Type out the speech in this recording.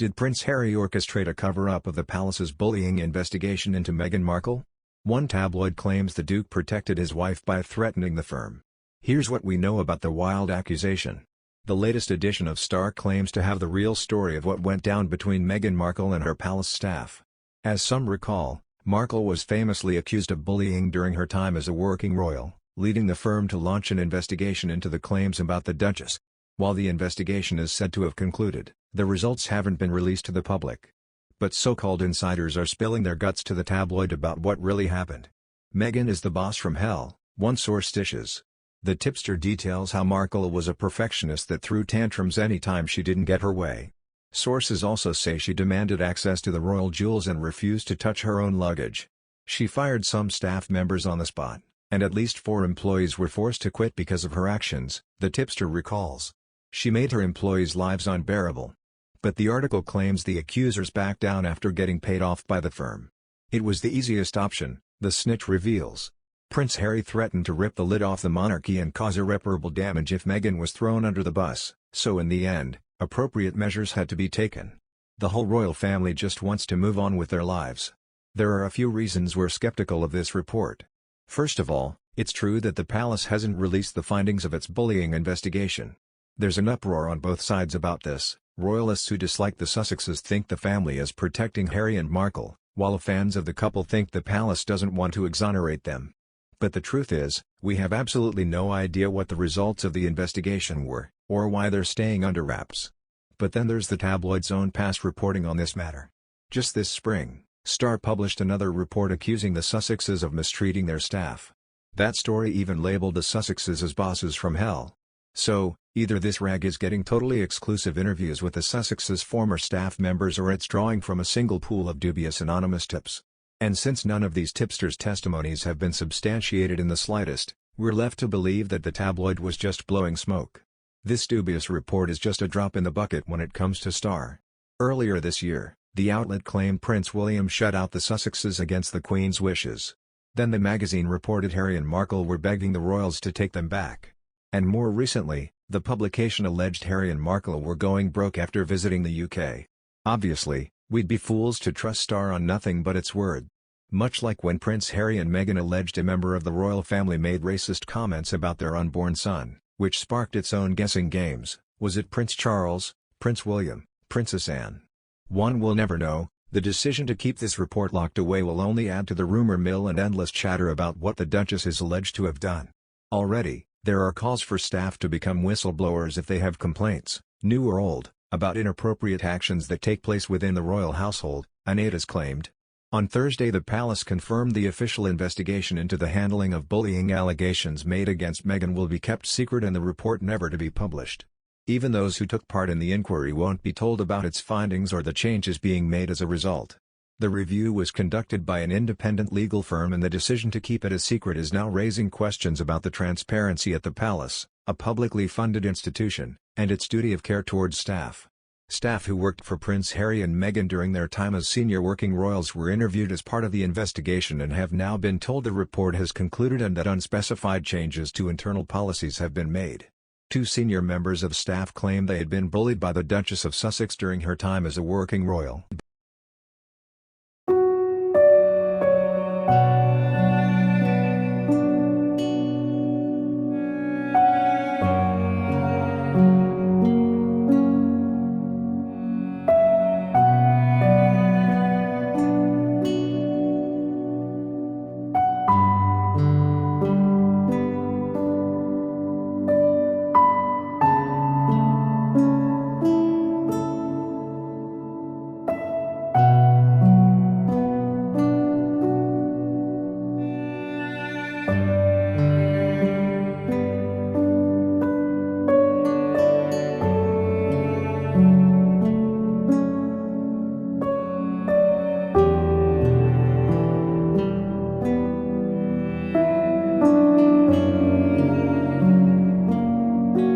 Did Prince Harry orchestrate a cover-up of the palace's bullying investigation into Meghan Markle? One tabloid claims the Duke protected his wife by threatening the firm. Here's what we know about the wild accusation. The latest edition of Star claims to have the real story of what went down between Meghan Markle and her palace staff. As some recall, Markle was famously accused of bullying during her time as a working royal, leading the firm to launch an investigation into the claims about the Duchess. While the investigation is said to have concluded, the results haven't been released to the public. But so-called insiders are spilling their guts to the tabloid about what really happened. Meghan is the boss from hell, one source dishes. The tipster details how Markle was a perfectionist that threw tantrums anytime she didn't get her way. Sources also say she demanded access to the royal jewels and refused to touch her own luggage. She fired some staff members on the spot, and at least 4 employees were forced to quit because of her actions, the tipster recalls. She made her employees' lives unbearable. But the article claims the accusers backed down after getting paid off by the firm. It was the easiest option, the snitch reveals. Prince Harry threatened to rip the lid off the monarchy and cause irreparable damage if Meghan was thrown under the bus, so in the end, appropriate measures had to be taken. The whole royal family just wants to move on with their lives. There are a few reasons we're skeptical of this report. First of all, it's true that the palace hasn't released the findings of its bullying investigation. There's an uproar on both sides about this. Royalists who dislike the Sussexes think the family is protecting Harry and Markle, while fans of the couple think the palace doesn't want to exonerate them. But the truth is, we have absolutely no idea what the results of the investigation were, or why they're staying under wraps. But then there's the tabloid's own past reporting on this matter. Just this spring, Star published another report accusing the Sussexes of mistreating their staff. That story even labeled the Sussexes as bosses from hell. So, either this rag is getting totally exclusive interviews with the Sussexes' former staff members or it's drawing from a single pool of dubious anonymous tips. And since none of these tipsters' testimonies have been substantiated in the slightest, we're left to believe that the tabloid was just blowing smoke. This dubious report is just a drop in the bucket when it comes to Star. Earlier this year, the outlet claimed Prince William shut out the Sussexes against the Queen's wishes. Then the magazine reported Harry and Markle were begging the royals to take them back. And more recently, the publication alleged Harry and Markle were going broke after visiting the UK. Obviously, we'd be fools to trust Star on nothing but its word. Much like when Prince Harry and Meghan alleged a member of the royal family made racist comments about their unborn son, which sparked its own guessing games. Was it Prince Charles, Prince William, Princess Anne? One will never know. The decision to keep this report locked away will only add to the rumor mill and endless chatter about what the Duchess is alleged to have done. Already, there are calls for staff to become whistleblowers if they have complaints, new or old, about inappropriate actions that take place within the royal household, Anade has claimed. On Thursday the palace confirmed the official investigation into the handling of bullying allegations made against Meghan will be kept secret and the report never to be published. Even those who took part in the inquiry won't be told about its findings or the changes being made as a result. The review was conducted by an independent legal firm and the decision to keep it a secret is now raising questions about the transparency at the palace, a publicly funded institution, and its duty of care towards staff. Staff who worked for Prince Harry and Meghan during their time as senior working royals were interviewed as part of the investigation and have now been told the report has concluded and that unspecified changes to internal policies have been made. 2 senior members of staff claim they had been bullied by the Duchess of Sussex during her time as a working royal.